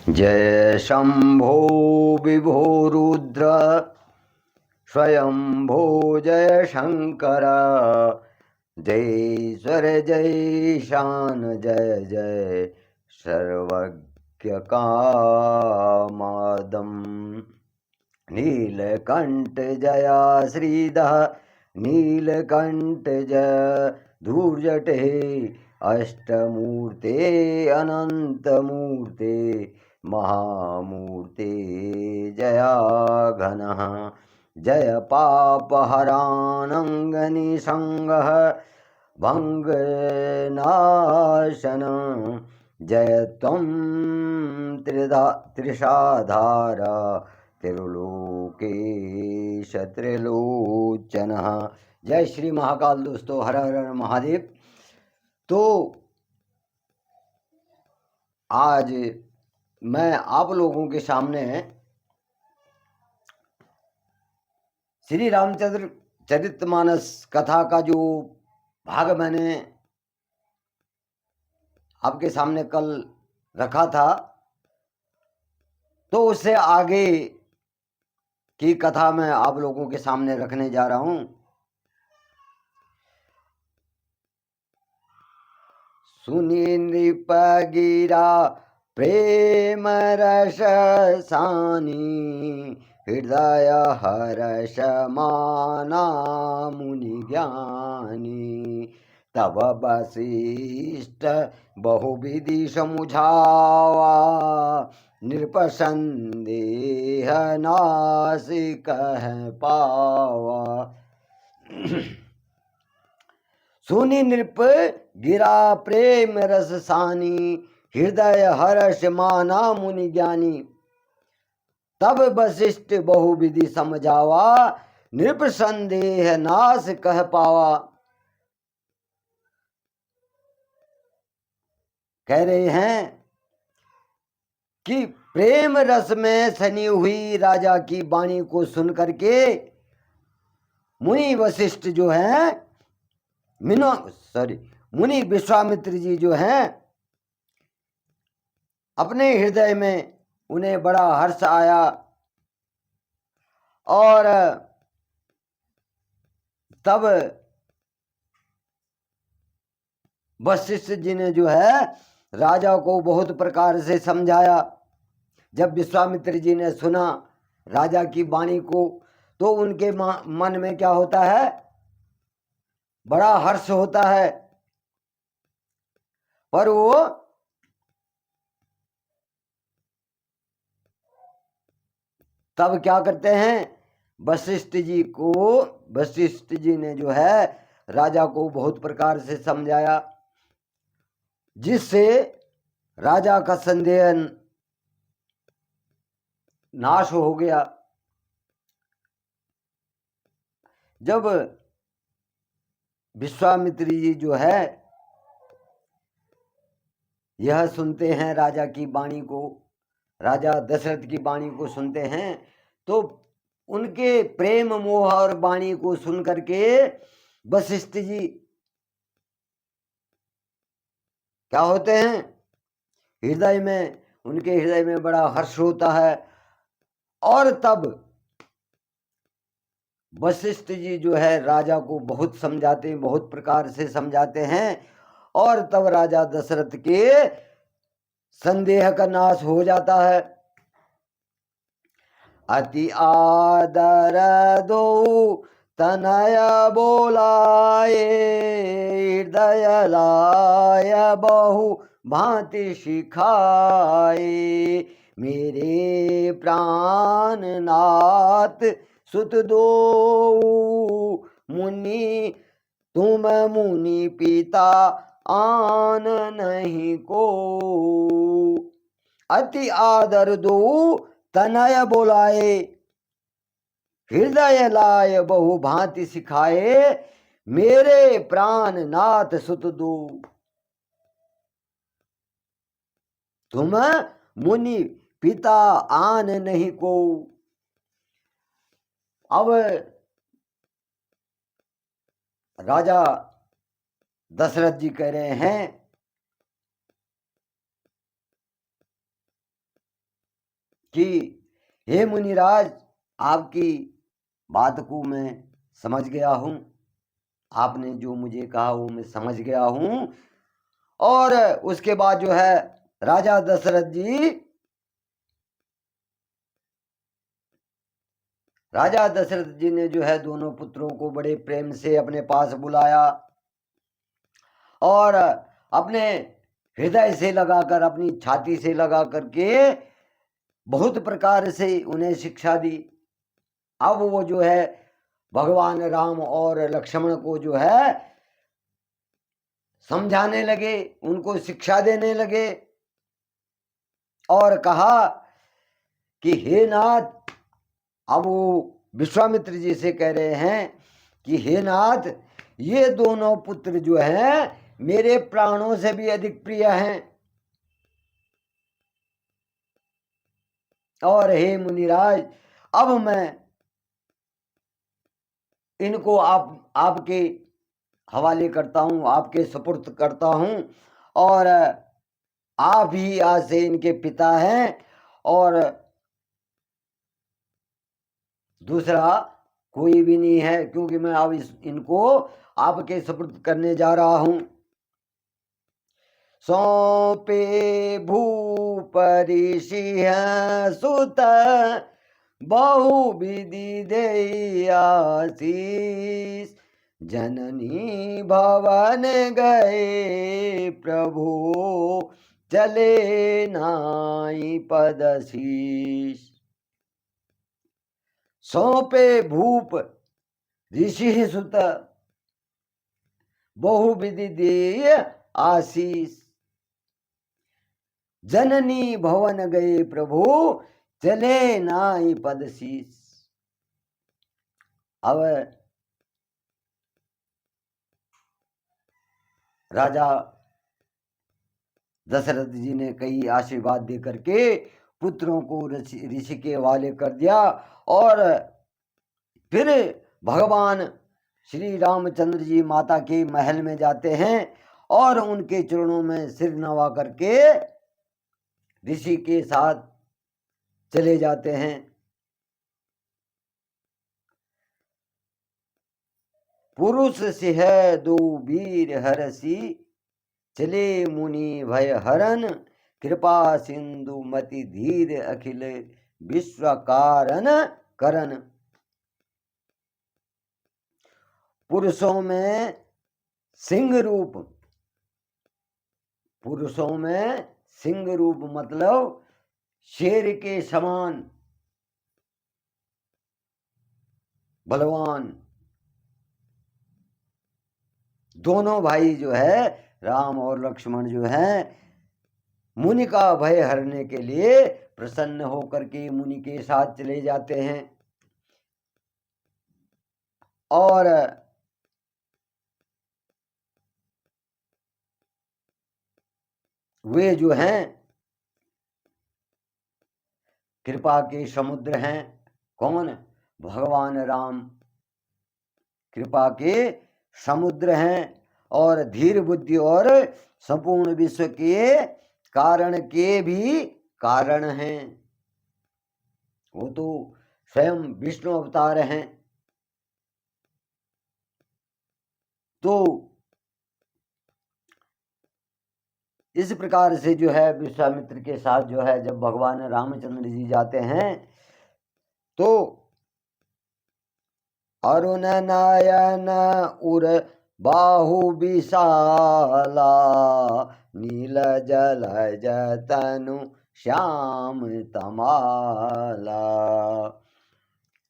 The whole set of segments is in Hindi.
जय शंभो विभो रुद्र स्वयंभो जय शंकर। जयेश्वर जय शान जय जय सर्वज्ञ कामदम। नीलकंठ जया श्रीधर नीलकंठ जय धूर्जटे अष्टमूर्ते अनंतमूर्ते महामूर्ते जया घनः। जय पापहरानंगनिसंगः भंगनाशन। जय त्वं त्रिशाधारा त्रिलोकेश त्रिलोचनः। जय श्री महाकाल। दोस्तों, हर हर महादेव। तो आज मैं आप लोगों के सामने श्री रामचंद्र चरितमानस कथा का जो भाग मैंने आपके सामने कल रखा था, तो उससे आगे की कथा मैं आप लोगों के सामने रखने जा रहा हूं। सुनी नृप गिरा प्रेम रस सानी हृदय हर्ष माना मुनि ज्ञानी। तब वशिष्ठ बहुविधि समुझावा नृप संदेह नासि कह पावा। सुनि नृप गिरा प्रेम रस सानी हृदय हर्ष माना मुनि ज्ञानी। तब वशिष्ठ बहुविधि समझावा नृप संदेह नाश कह पावा। कह रहे हैं कि प्रेम रस में सनी हुई राजा की वाणी को सुन करके मुनि वशिष्ठ जो है मुनि विश्वामित्र जी जो हैं, अपने हृदय में उन्हें बड़ा हर्ष आया और तब वशिष्ठ जी ने जो है राजा को बहुत प्रकार से समझाया। जब विश्वामित्र जी ने सुना राजा की वाणी को, तो उनके मन में क्या होता है, बड़ा हर्ष होता है। पर वो तब क्या करते हैं, वशिष्ठ जी ने जो है राजा को बहुत प्रकार से समझाया, जिससे राजा का संदेह नाश हो गया। जब विश्वामित्र जी जो है यह सुनते हैं राजा की वाणी को, राजा दशरथ की वाणी को सुनते हैं, तो उनके प्रेम मोह और वाणी को सुन करके वशिष्ठ जी क्या होते हैं, उनके हृदय में बड़ा हर्ष होता है। और तब वशिष्ठ जी जो है राजा को बहुत समझाते हैं, बहुत प्रकार से समझाते हैं, और तब राजा दशरथ के संदेह का नाश हो जाता है। अति आदर दो तनय बोलाए हृदय लाय बहु भांति सिखाए। मेरे प्राण नाथ सुत दो मुनि तुम मुनि पिता आन नहीं को। अति आदर दो तनय बोलाए हृदय लाय बहु भांति सिखाए। मेरे प्राण नाथ सुत दो तुम मुनि पिता आन नहीं को। अब राजा दशरथ जी कह रहे हैं कि हे मुनिराज, आपकी बात को मैं समझ गया हूँ, आपने जो मुझे कहा वो मैं समझ गया हूँ। और उसके बाद जो है राजा दशरथ जी ने जो है दोनों पुत्रों को बड़े प्रेम से अपने पास बुलाया और अपने हृदय से लगाकर, अपनी छाती से लगा करके बहुत प्रकार से उन्हें शिक्षा दी। अब वो जो है भगवान राम और लक्ष्मण को जो है समझाने लगे, उनको शिक्षा देने लगे और कहा कि हे नाथ, अब वो विश्वामित्र जी से कह रहे हैं कि हे नाथ, ये दोनों पुत्र जो हैं मेरे प्राणों से भी अधिक प्रिय हैं, और हे मुनिराज, अब मैं इनको आपके हवाले करता हूँ, आपके सुपुर्द करता हूँ, और आप ही आज से इनके पिता हैं, और दूसरा कोई भी नहीं है, क्योंकि मैं अब इनको आपके सुपुर्द करने जा रहा हूँ। सौंपे भूप ऋषि सुत बहुविधि दे आशीष, जननी भवन गए प्रभु चले नाई पदशीष। सौंपे भूप ऋषि सुत बहुविधि दे आशीष, जननी भवन गए प्रभु चले नाई पदशीष। अब राजा दशरथ जी ने कई आशीर्वाद दे करके पुत्रों को ऋषि के हवाले कर दिया, और फिर भगवान श्री रामचंद्र जी माता के महल में जाते हैं और उनके चरणों में सिर नवा करके ऋषि के साथ चले जाते हैं। पुरुष सिंह दो वीर हरसी, चले मुनि भय हरन, कृपा सिंधु मति धीर अखिल विश्व कारण करन। पुरुषों में सिंह रूप, पुरुषों में सिंह रूप मतलब शेर के समान बलवान दोनों भाई जो है राम और लक्ष्मण जो है मुनि का भय हरने के लिए प्रसन्न होकर के मुनि के साथ चले जाते हैं, और वे जो हैं कृपा के समुद्र हैं। कौन? भगवान राम कृपा के समुद्र हैं और धीर बुद्धि और संपूर्ण विश्व के कारण के भी कारण हैं। वो तो स्वयं विष्णु अवतार हैं। तो इस प्रकार से जो है विश्वामित्र के साथ जो है जब भगवान रामचंद्र जी जाते हैं तो अरुण नयन उर बाहु विशाला, नील जल जतनु श्याम तमाला,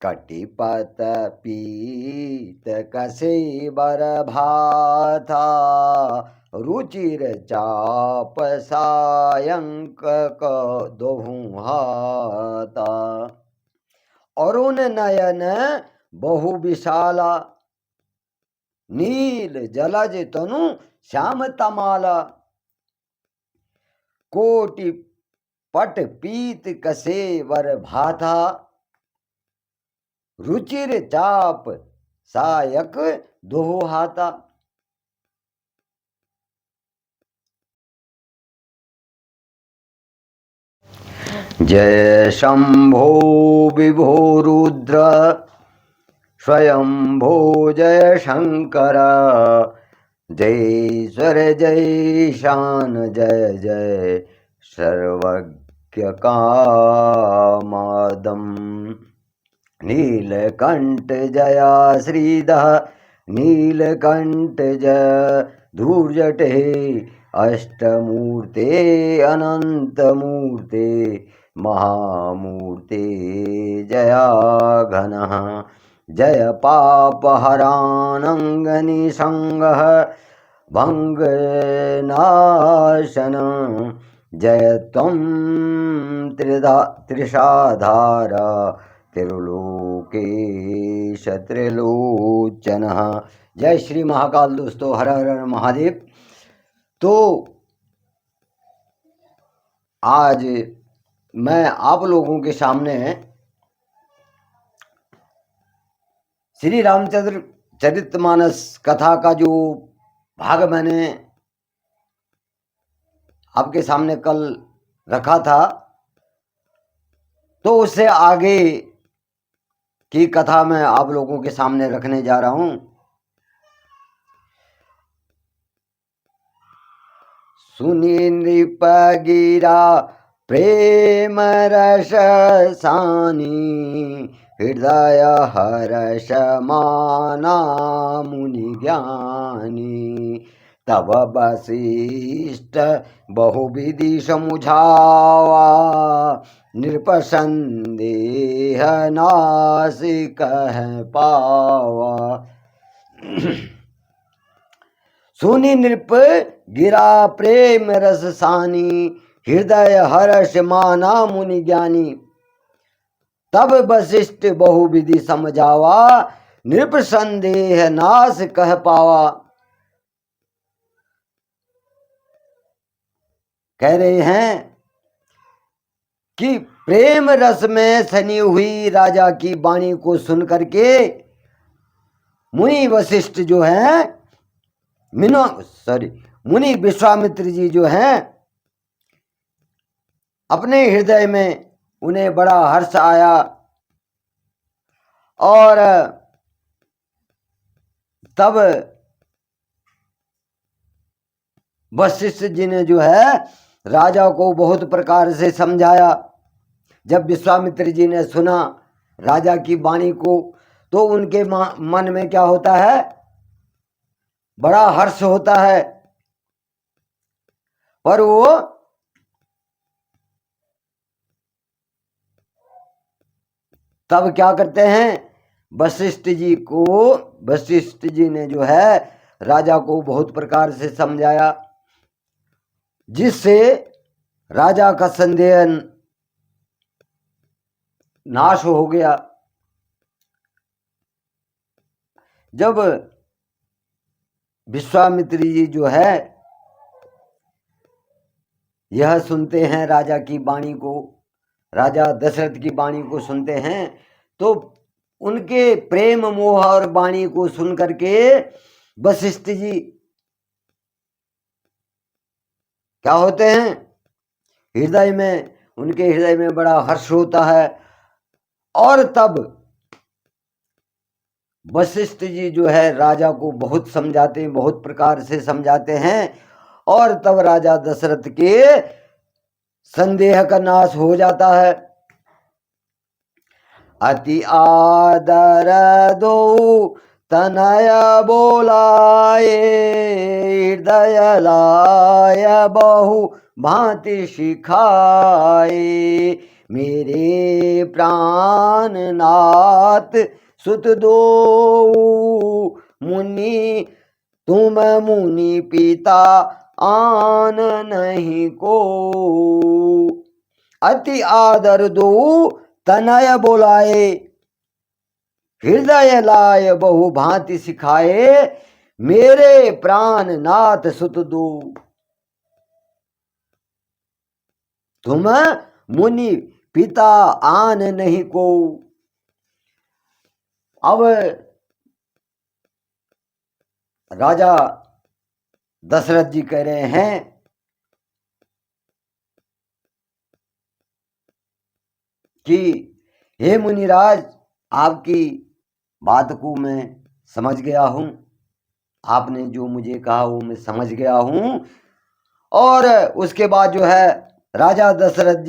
कटिपत पीत कसे बर भाथा, रुचिर चाप सायंक दोहु हाथा। अरुण नयन बहु विशाला, नील जलज तनु श्याम तमाला, कोटि पट पीत कसे वर भाथा, रुचिर चाप सायक दोहु हाथा। जय शंभो विभो रुद्र स्वयंभो जय शंकर, जयेश्वर जय शान जय जय सर्वज्ञ कामदम्। नीलकंठ जया श्रीधर नीलकंठ जय धूर्जटे, अष्टमूर्ते अनंतमूर्ते महामूर्ते जया घनः, जय पापहरानंगनिसंगः भंगनाशन, जय त्वं त्रिशाधारा त्रिलोकेश त्रिलोचन। जय श्री महाकाल। दोस्तों हर हर महादेव। तो आज मैं आप लोगों के सामने श्री रामचंद्र चरितमानस कथा का जो भाग मैंने आपके सामने कल रखा था, तो उससे आगे की कथा मैं आप लोगों के सामने रखने जा रहा हूं। सुनी नृप गिरा प्रेम रस सानी, हृदय हर्ष माना मुनि ज्ञानी, तब वशिष्ठ बहुविधि समुझावा, नृप संदेह नासि कह पावा। सुनि नृप गिरा प्रेम रस सानी, हृदय हर्ष माना मुनि ज्ञानी, तब वशिष्ठ बहुविधि समझावा, नृप संदेह नाश कह पावा। कह रहे हैं कि प्रेम रस में सनी हुई राजा की वाणी को सुन करके मुनि वशिष्ठ जो है मुनि विश्वामित्र जी जो हैं, अपने हृदय में उन्हें बड़ा हर्ष आया और तब वशिष्ठ जी ने जो है राजा को बहुत प्रकार से समझाया। जब विश्वामित्र जी ने सुना राजा की वाणी को, तो उनके मन में क्या होता है, बड़ा हर्ष होता है। पर वो तब क्या करते हैं, वशिष्ठ जी ने जो है राजा को बहुत प्रकार से समझाया, जिससे राजा का संदेह नाश हो गया। जब विश्वामित्र जी जो है यह सुनते हैं राजा की वाणी को, राजा दशरथ की वाणी को सुनते हैं, तो उनके प्रेम मोह और वाणी को सुन करके वशिष्ठ जी क्या होते हैं, उनके हृदय में बड़ा हर्ष होता है। और तब वशिष्ठ जी जो है राजा को बहुत समझाते हैं, बहुत प्रकार से समझाते हैं, और तब राजा दशरथ के संदेह का नाश हो जाता है। अति आदर दो तनय बोलाए, हृदय लाय बहु भांति सिखाए, मेरे प्राण नाथ सुत दो मुनि, तुम मुनि पिता आन नहीं को। अति आदर दो तनय बोलाए, हृदय लाय बहु भांति सिखाए, मेरे प्राण नाथ सुत दो, तुम मुनि पिता आन नहीं को। अब राजा दशरथ जी कह रहे हैं कि हे मुनिराज, आपकी बात को मैं समझ गया हूँ, आपने जो मुझे कहा वो मैं समझ गया हूँ। और उसके बाद जो है राजा दशरथ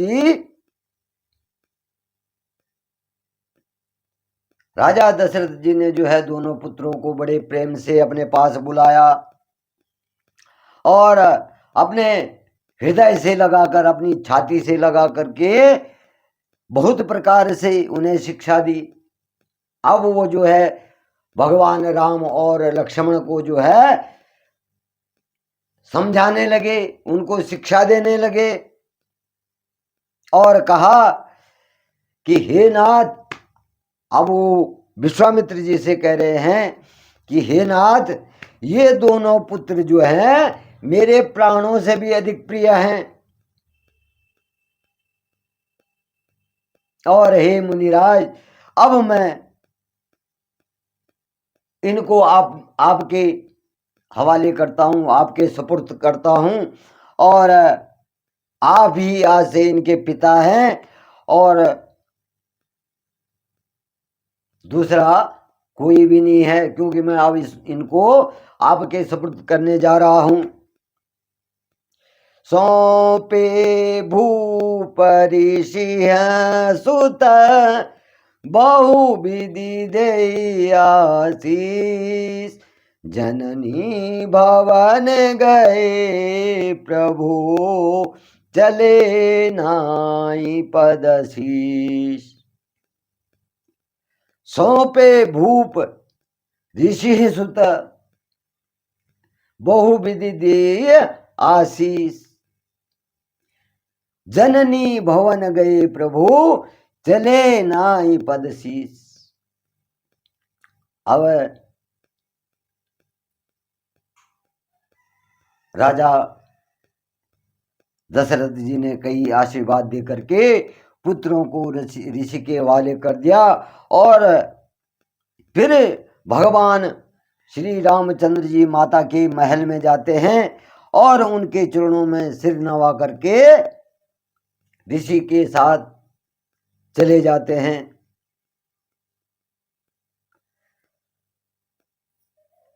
जी ने जो है दोनों पुत्रों को बड़े प्रेम से अपने पास बुलाया और अपने हृदय से लगाकर, अपनी छाती से लगा करके बहुत प्रकार से उन्हें शिक्षा दी। अब वो जो है भगवान राम और लक्ष्मण को जो है समझाने लगे, उनको शिक्षा देने लगे और कहा कि हे नाथ, अब वो विश्वामित्र जी से कह रहे हैं कि हे नाथ, ये दोनों पुत्र जो हैं मेरे प्राणों से भी अधिक प्रिय हैं, और हे मुनिराज, अब मैं इनको आपके हवाले करता हूं, आपके सुपुर्द करता हूं, और आप ही आज से इनके पिता हैं, और दूसरा कोई भी नहीं है, क्योंकि मैं अब इनको आपके सुपुर्द करने जा रहा हूं। सौंपे भूप ऋषि सुत बहु विधि दे आशीष, जननी भवन गए प्रभु चले नाई पदशीष। सौंपे भूप ऋषि सुत बहु विधि दे आशीष, जननी भवन गए प्रभु चले नाई पदशीष। अब राजा दशरथ जी ने कई आशीर्वाद दे करके पुत्रों को ऋषि के हवाले कर दिया, और फिर भगवान श्री रामचंद्र जी माता के महल में जाते हैं और उनके चरणों में सिर नवा करके ऋषि के साथ चले जाते हैं।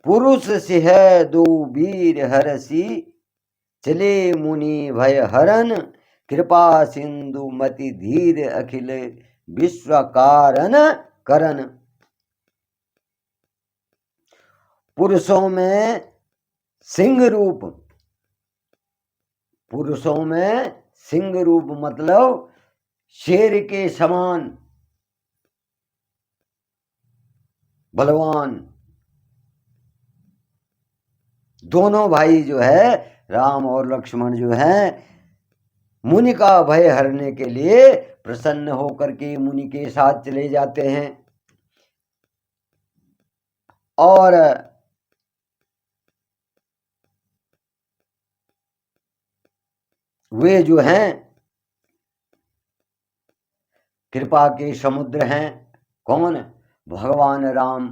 पुरुष सिंह दो वीर हरसी, चले मुनि भय हरन, कृपा सिंधु मति धीर अखिल विश्व कारण करन। पुरुषों में सिंह रूप, पुरुषों में सिंह रूप मतलब शेर के समान बलवान दोनों भाई जो है राम और लक्ष्मण जो हैं मुनि का भय हरने के लिए प्रसन्न होकर के मुनि के साथ चले जाते हैं, और वे जो हैं कृपा के समुद्र हैं। कौन? भगवान राम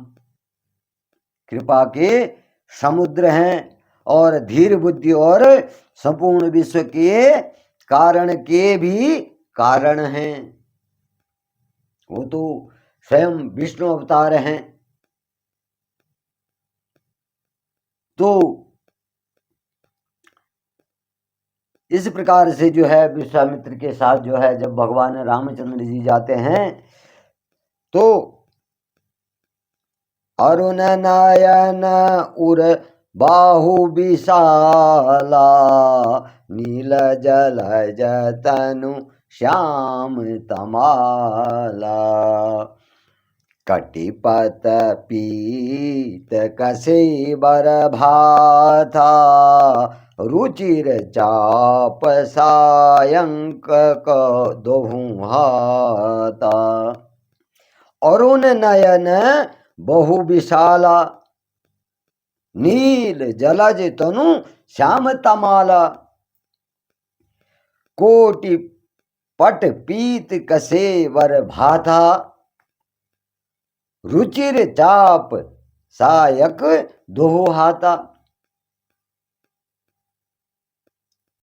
कृपा के समुद्र हैं और धीर बुद्धि और संपूर्ण विश्व के कारण के भी कारण हैं। वो तो स्वयं विष्णु अवतार हैं। तो इस प्रकार से जो है विश्वामित्र के साथ जो है जब भगवान रामचंद्र जी जाते हैं तो अरुण नयन उर बाहु विशाला, नील जल जतनु श्याम तमाला, कटिपत पीत कसे बर भाथा, रुचिर चाप सायंक दोहु हाथा। अरुण नयन बहु विशाला, नील जलज तनु श्याम तमाला, कोटि पट पीत कसे वर भाथा, रुचिर चाप सायक दोहु हाथा।